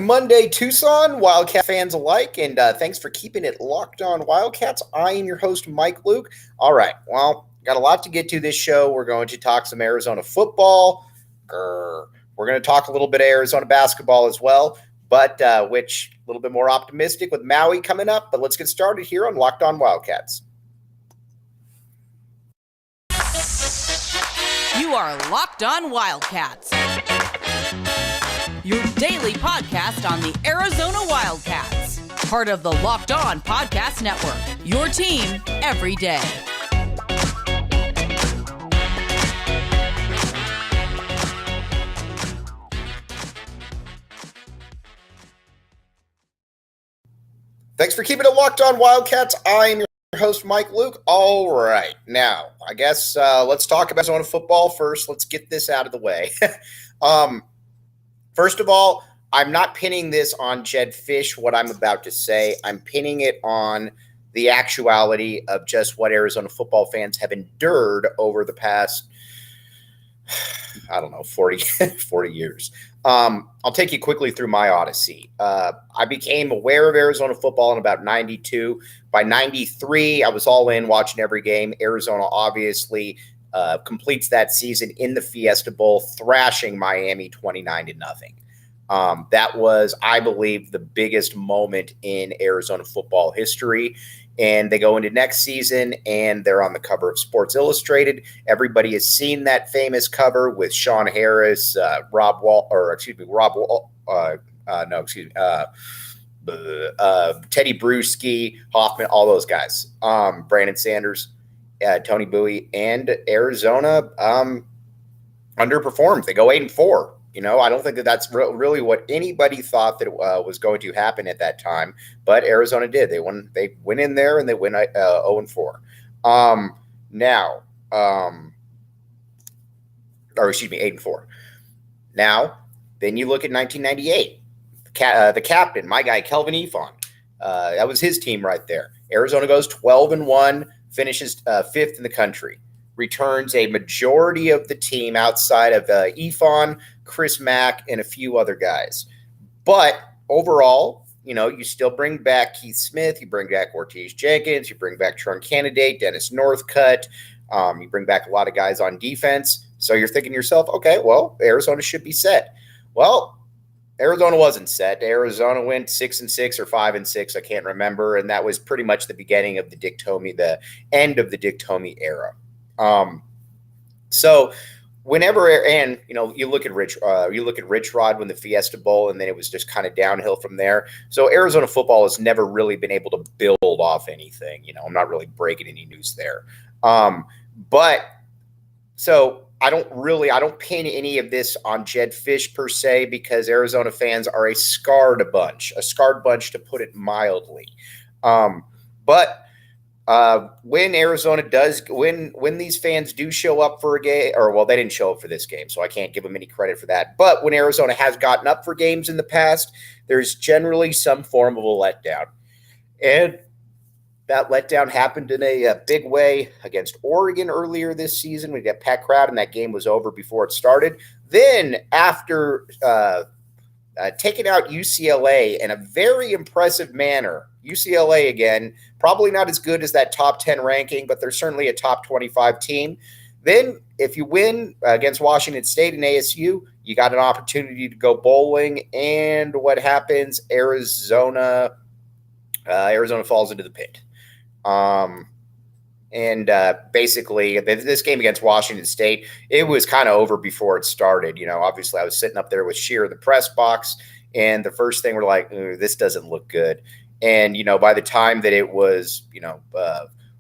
Monday, Tucson, Wildcat fans alike, and thanks for keeping it locked on Wildcats. I am your host, Mike Luke. All right, well, got a lot to get to this show. We're going to talk some Arizona football. Grr. We're going to talk a little bit of Arizona basketball as well, but which a little bit more optimistic with Maui coming up. But let's get started here on Locked On Wildcats. You are Locked On Wildcats, your daily podcast on the Arizona Wildcats, part of the Locked On Podcast Network, your team every day. Thanks for keeping it locked on Wildcats. I am your host, Mike Luke. All right. Now, I guess let's talk about Arizona football first. Let's get this out of the way. First of all, I'm not pinning this on Jedd Fisch, what I'm about to say. I'm pinning it on the actuality of just what Arizona football fans have endured over the past, 40 years. I'll take you quickly through my odyssey. I became aware of Arizona football in about 92. By 93, I was all in, watching every game. Arizona obviously completes that season in the Fiesta Bowl, thrashing Miami 29-0. That was, I believe, the biggest moment in Arizona football history. And they go into next season, and they're on the cover of Sports Illustrated. Everybody has seen that famous cover with Sean Harris, Teddy Bruschi, Hoffman, all those guys, Brandon Sanders, Tony Bowie, and Arizona underperformed. They go 8-4. I don't think that that's really what anybody thought that was going to happen at that time, but Arizona did. They went in there and they went 0-4. 8-4. Now, then you look at 1998. The captain, my guy, Kelvin Ifon. That was his team right there. Arizona goes 12-1, finishes fifth in the country, returns a majority of the team outside of Ifon, Chris Mack, and a few other guys. But overall, you still bring back Keith Smith, you bring back Ortiz Jenkins, you bring back Trunk Candidate, Dennis Northcutt, you bring back a lot of guys on defense. So you're thinking to yourself, okay, well, Arizona should be set. Well, Arizona wasn't set. Arizona went 6-6 or 5-6, I can't remember, and that was pretty much the beginning of the end of the Dick Tomey era. So whenever, and you look at Rich Rod when the Fiesta Bowl, and then it was just kind of downhill from there. So Arizona football has never really been able to build off anything. I'm not really breaking any news there. But so I don't pin any of this on Jedd Fisch per se, because Arizona fans are a scarred bunch to put it mildly. But when Arizona when these fans do show up for a game, they didn't show up for this game, so I can't give them any credit for that. But when Arizona has gotten up for games in the past, there's generally some form of a letdown. And that letdown happened in a big way against Oregon earlier this season. We got Pat Crowd, and that game was over before it started. Then after taking out UCLA in a very impressive manner, UCLA again, probably not as good as that top 10 ranking, but they're certainly a top 25 team. Then if you win against Washington State and ASU, you got an opportunity to go bowling. And what happens? Arizona falls into the pit. Basically, this game against Washington State, it was kind of over before it started. Obviously, I was sitting up there with Shear in the press box, and the first thing we're like, this doesn't look good. And, by the time that it was,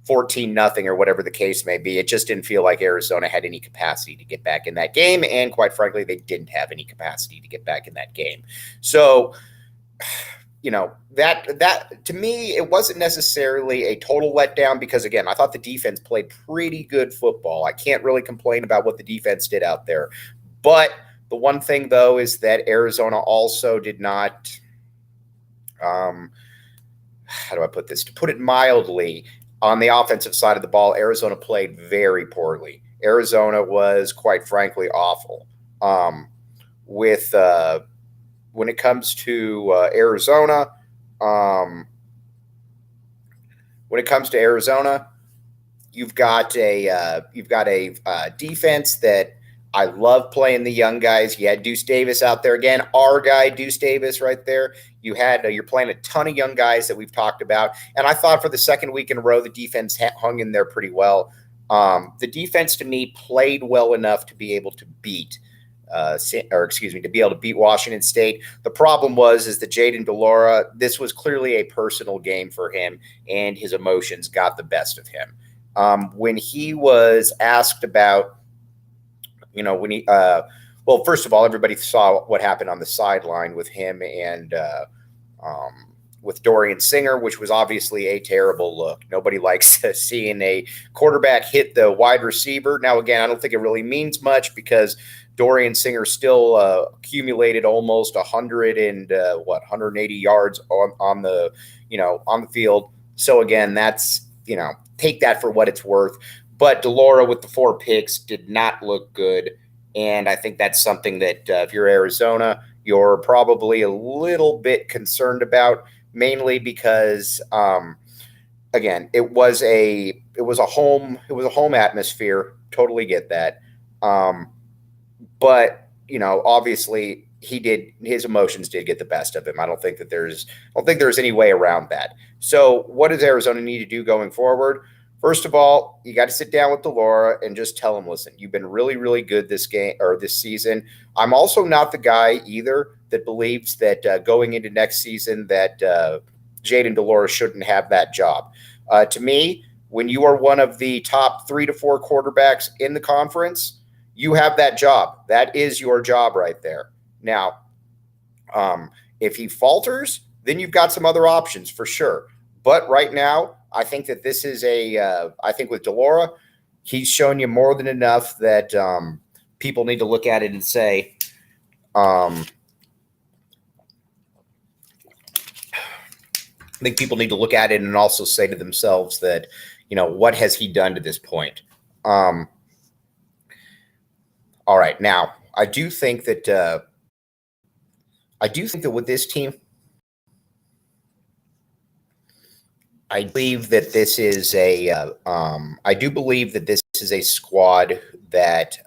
14-0 or whatever the case may be, it just didn't feel like Arizona had any capacity to get back in that game. And quite frankly, they didn't have any capacity to get back in that game. So, that to me, it wasn't necessarily a total letdown, because again, I thought the defense played pretty good football. I can't really complain about what the defense did out there. But the one thing, though, is that Arizona also did not, how do I put this? To put it mildly, on the offensive side of the ball, Arizona played very poorly. Arizona was, quite frankly, awful. With when it comes to Arizona, you've got a defense that I love playing the young guys. You had Deuce Davis out there again, our guy Deuce Davis right there. You're playing a ton of young guys that we've talked about, and I thought for the second week in a row the defense hung in there pretty well. The defense to me played well enough to be able to beat Washington State. The problem is that Jayden de Laura, this was clearly a personal game for him, and his emotions got the best of him. When he was asked about, first of all, everybody saw what happened on the sideline with him and with Dorian Singer, which was obviously a terrible look. Nobody likes seeing a quarterback hit the wide receiver. Now, again, I don't think it really means much because Dorian Singer still accumulated almost 180 yards on the field. So again, that's, take that for what it's worth. But de Laura with the 4 picks did not look good. And I think that's something that if you're Arizona, you're probably a little bit concerned about, mainly because, again, it was a home atmosphere. Totally get that. But, obviously his emotions did get the best of him. I don't think there's any way around that. So what does Arizona need to do going forward? First of all, you got to sit down with de Laura and just tell him, listen, you've been really, really good this season. I'm also not the guy either that believes that going into next season that Jayden de Laura shouldn't have that job. To me, when you are one of the top 3 to 4 quarterbacks in the conference, you have that job. That is your job right there. Now, if he falters, then you've got some other options for sure. But right now, I think that this is I think with de Laura, he's shown you more than enough that people need to look at it and say, I think people need to look at it and also say to themselves that, what has he done to this point? All right. Now, I do think that with this team, I believe that this is a squad that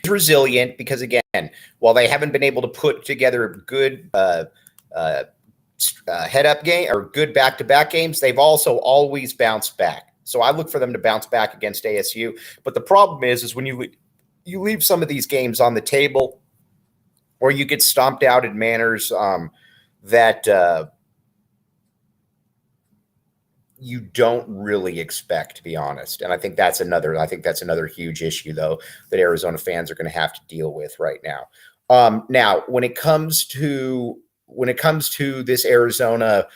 is resilient because, again, while they haven't been able to put together good head-up game or good back-to-back games, they've also always bounced back. So I look for them to bounce back against ASU. But the problem is when you leave some of these games on the table, or you get stomped out in manners that you don't really expect, to be honest. And I think that's another huge issue, though, that Arizona fans are going to have to deal with right now. Now, when it comes to this Arizona,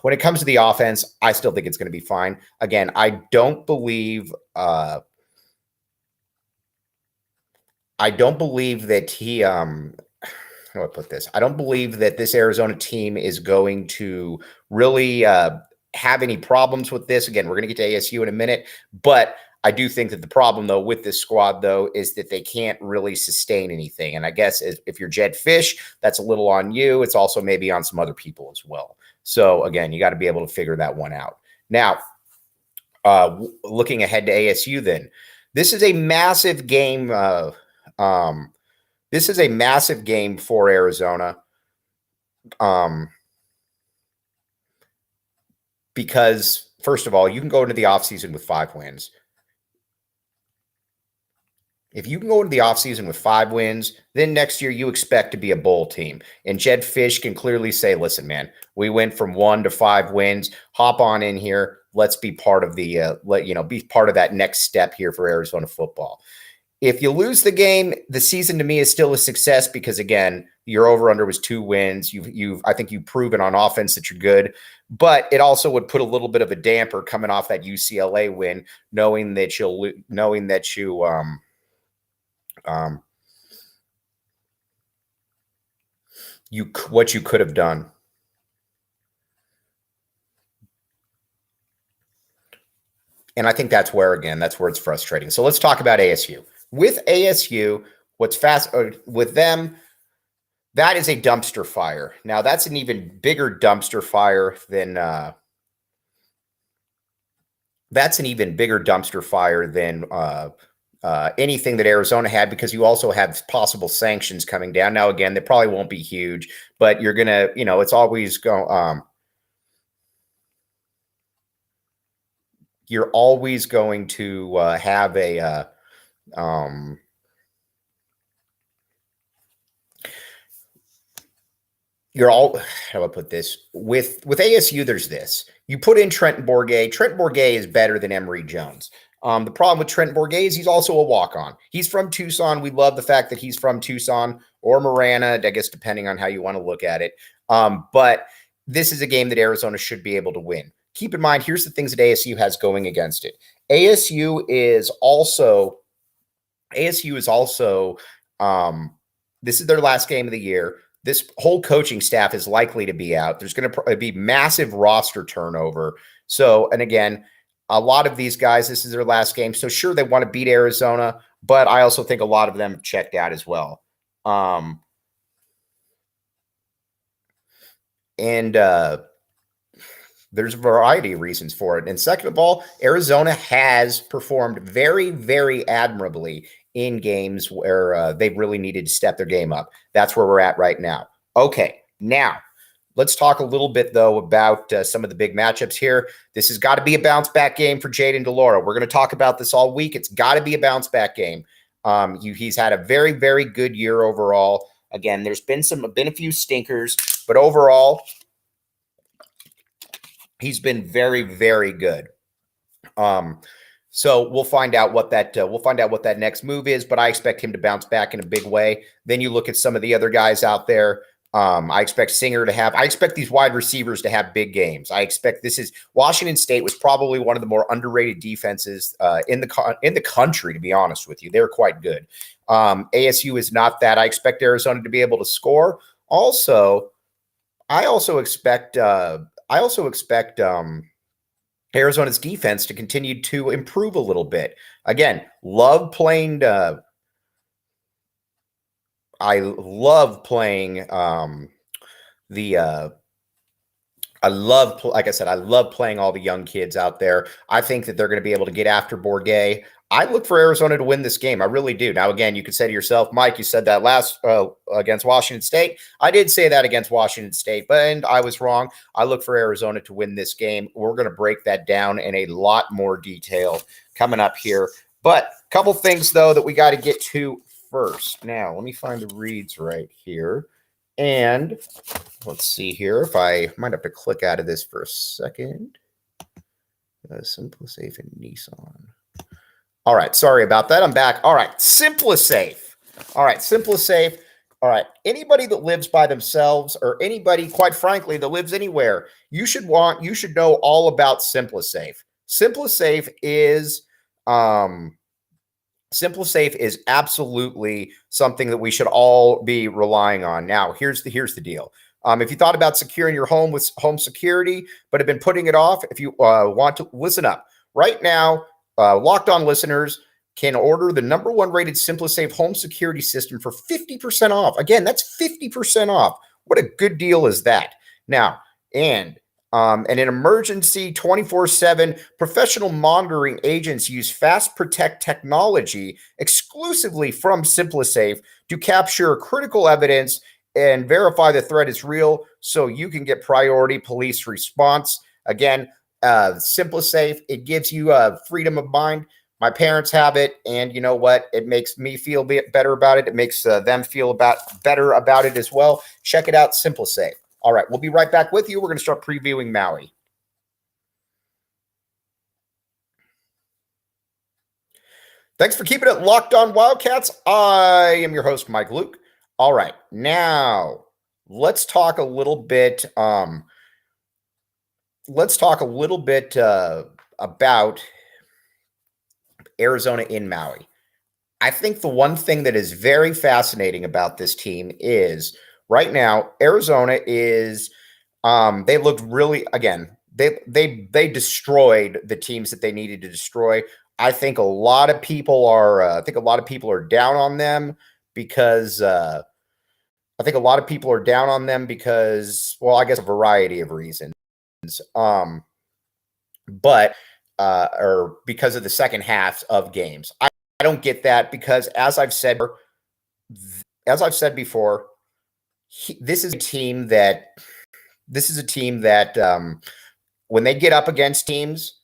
when it comes to the offense, I still think it's going to be fine. Again, I don't believe that he how do I put this? I don't believe that this Arizona team is going to really have any problems with this. Again, we're going to get to ASU in a minute, but I do think that the problem, though, with this squad, though, is that they can't really sustain anything. And I guess if you're Jedd Fisch, that's a little on you. It's also maybe on some other people as well. So, again, you got to be able to figure that one out. Now, looking ahead to ASU, then, this is a massive game. This is a massive game for Arizona. Because, first of all, you can go into the offseason with 5 wins. If you can go into the offseason with 5 wins, then next year you expect to be a bowl team. And Jedd Fisch can clearly say, listen, man, we went from 1 to 5 wins. Hop on in here. Let's be part of be part of that next step here for Arizona football. If you lose the game, the season to me is still a success because, again, your over-under was 2 wins. I think you've proven on offense that you're good, but it also would put a little bit of a damper coming off that UCLA win, knowing that what you could have done. And I think that's where it's frustrating. So let's talk about ASU. With ASU, what's fast with them, That is a dumpster fire. Now, that's an even bigger dumpster fire than anything that Arizona had, because you also have possible sanctions coming down. Now, again, they probably won't be huge, but you're gonna, it's always you're always going to have a how do I put this? With ASU, there's this. You put in Trenton Bourguet. Trenton Bourguet is better than Emory Jones. The problem with Trenton Bourguet is he's also a walk-on. He's from Tucson. We love the fact that he's from Tucson or Marana, I guess, depending on how you want to look at it. But this is a game that Arizona should be able to win. Keep in mind, here's the things that ASU has going against it. ASU is also, this is their last game of the year. This whole coaching staff is likely to be out. There's going to be massive roster turnover. So, and again, a lot of these guys, this is their last game. So sure, they want to beat Arizona, but I also think a lot of them have checked out as well. There's a variety of reasons for it. And second of all, Arizona has performed very, very admirably in games where they really needed to step their game up. That's where we're at right now. Okay, now let's talk a little bit, though, about some of the big matchups here. This has got to be a bounce-back game for Jayden de Laura. We're going to talk about this all week. It's got to be a bounce-back game. He's had a very, very good year overall. Again, there's been a few stinkers, but overall, he's been very, very good. So we'll find out what that next move is, but I expect him to bounce back in a big way. Then you look at some of the other guys out there. I expect I expect these wide receivers to have big games. I expect Washington State was probably one of the more underrated defenses in the country, to be honest with you. They're quite good. ASU is not that. I expect Arizona to be able to score. Also, I also expect Arizona's defense to continue to improve a little bit. Again, like I said, I love playing all the young kids out there. I think that they're going to be able to get after Bourguet. I look for Arizona to win this game. I really do. Now, again, you could say to yourself, Mike, you said that last against Washington State. I did say that against Washington State, but I was wrong. I look for Arizona to win this game. We're going to break that down in a lot more detail coming up here. But a couple things, though, that we got to get to first. Now, let me find the reads right here. And let's see here if I might have to click out of this for a second. SimpliSafe and Nissan. All right, sorry about that. I'm back. All right, SimpliSafe. All right, SimpliSafe. All right, anybody that lives by themselves or anybody, quite frankly, that lives anywhere, you should know all about SimpliSafe. SimpliSafe is absolutely something that we should all be relying on. Now, here's the deal. If you thought about securing your home with home security, but have been putting it off, if you want to listen up right now, Locked On listeners can order the #1 rated SimpliSafe home security system for 50% off. Again, that's 50% off. What a good deal is that? Now, and an emergency 24/7 professional monitoring agents use Fast Protect technology exclusively from SimpliSafe to capture critical evidence and verify the threat is real so you can get priority police response. Again, SimpliSafe, it gives you freedom of mind. My parents have it, and you know what? It makes me feel better about it. It makes them feel better about it as well. Check it out, SimpliSafe. All right, we'll be right back with you. We're going to start previewing Maui. Thanks for keeping it locked on Wildcats. I am your host, Mike Luke. All right, now let's talk a little bit. About Arizona in Maui. I think the one thing that is very fascinating about this team is right now, Arizona is, they looked really, again, they destroyed the teams that they needed to destroy. I think a lot of people are down on them because I think a lot of people are down on them because, well, I guess a variety of reasons. But or because of the second halves of games. I don't get that because as I've said before, this is a team that when they get up against teams,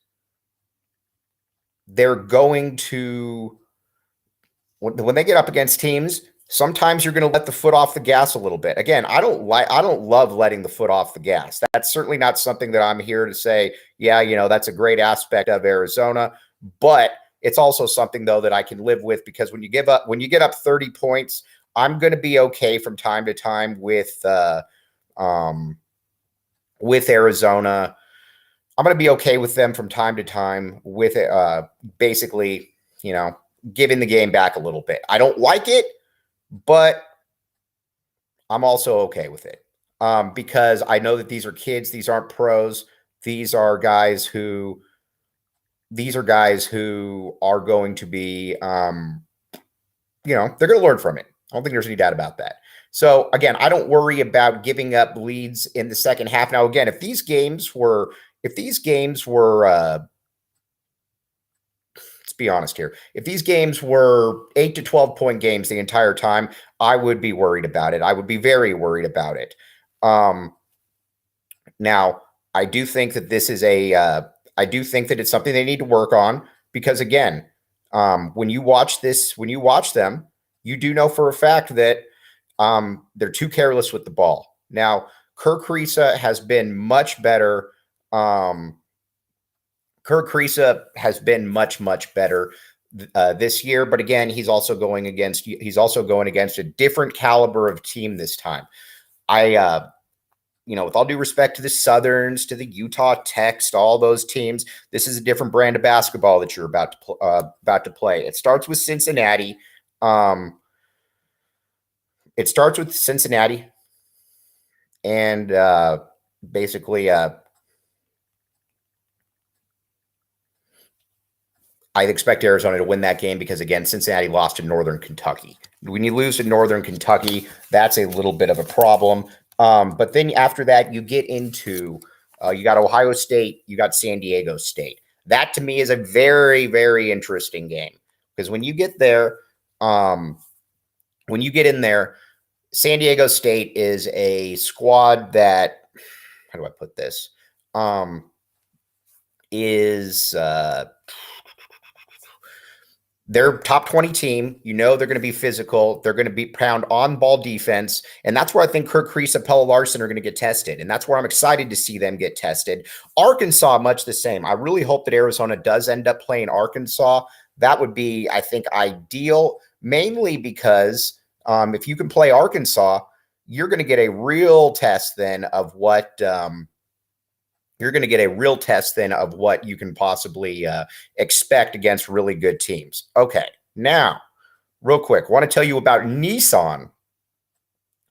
they're going to when they get up against teams, sometimes you're going to let the foot off the gas a little bit. Again, I don't love letting the foot off the gas. That's certainly not something that I'm here to say, yeah, that's a great aspect of Arizona, but it's also something though that I can live with because when you get up 30 points, I'm going to be okay from time to time with Arizona. I'm going to be okay with them from time to time with basically, giving the game back a little bit. I don't like it, but I'm also okay with it because I know that these are kids. These aren't pros. These are guys who are going to be, they're going to learn from it. I don't think there's any doubt about that. So again, I don't worry about giving up leads in the second half. Now, again, if these games were, let's be honest here. If these games were 8 to 12 point games the entire time, I would be worried about it. I would be very worried about it. Now, I do think that this is I do think that it's something they need to work on because again, when you watch them, you do know for a fact that they're too careless with the ball. Now, Kirk Risa has been much better. Kirk Risa has been much better this year, but again, he's also going against a different caliber of team this time. With all due respect to the Southerns, to the Utah Techs, to all those teams, this is a different brand of basketball that you're about to play. It starts with Cincinnati. And basically, I expect Arizona to win that game because, again, Cincinnati lost to Northern Kentucky. When you lose to Northern Kentucky, that's a little bit of a problem. But then after that, you get into you got Ohio State, you got San Diego State. That to me is a very, very interesting game because when you get there, San Diego State is a squad that, how do I put this? They're top 20 team. They're going to be physical. They're going to be pound on ball defense. And that's where I think Kirk Risa, Pella Larson are going to get tested. And that's where I'm excited to see them get tested. Arkansas, much the same. I really hope that Arizona does end up playing Arkansas. That would be, I think, ideal, mainly because if you can play Arkansas, you're going to get a real test then of what you can possibly expect against really good teams. Okay, now, real quick, I want to tell you about Nissan.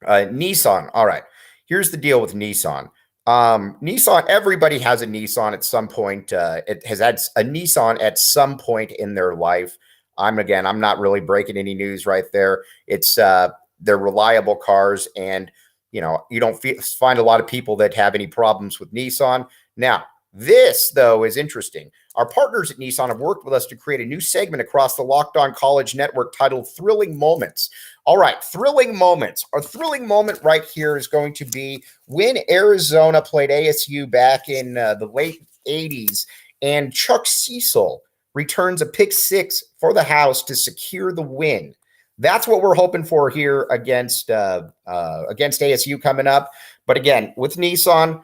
Nissan, all right, here's the deal with Nissan. Nissan, everybody has a Nissan at some point. It has had a Nissan at some point in their life. I'm not really breaking any news right there. It's they're reliable cars, and you don't find a lot of people that have any problems with Nissan. Now, this, though, is interesting. Our partners at Nissan have worked with us to create a new segment across the Locked On College Network titled Thrilling Moments. All right, Thrilling Moments. Our thrilling moment right here is going to be when Arizona played ASU back in the late 80s, and Chuck Cecil returns a pick six for the house to secure the win. That's what we're hoping for here against ASU coming up. But again, with Nissan,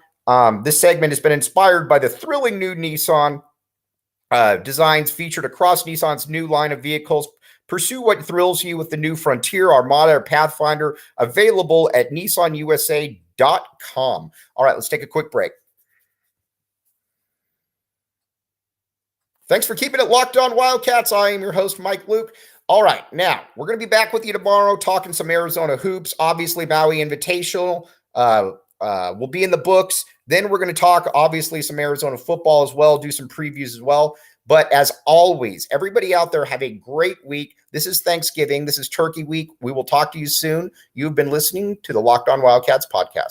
this segment has been inspired by the thrilling new Nissan designs featured across Nissan's new line of vehicles. Pursue what thrills you with the new Frontier, Armada, or Pathfinder, available at nissanusa.com. All right, let's take a quick break. Thanks for keeping it locked on Wildcats. I am your host, Mike Luke. All right, now we're going to be back with you tomorrow talking some Arizona hoops. Obviously, Maui Invitational will be in the books. Then we're going to talk, obviously, some Arizona football as well, do some previews as well. But as always, everybody out there, have a great week. This is Thanksgiving. This is Turkey Week. We will talk to you soon. You've been listening to the Locked On Wildcats podcast.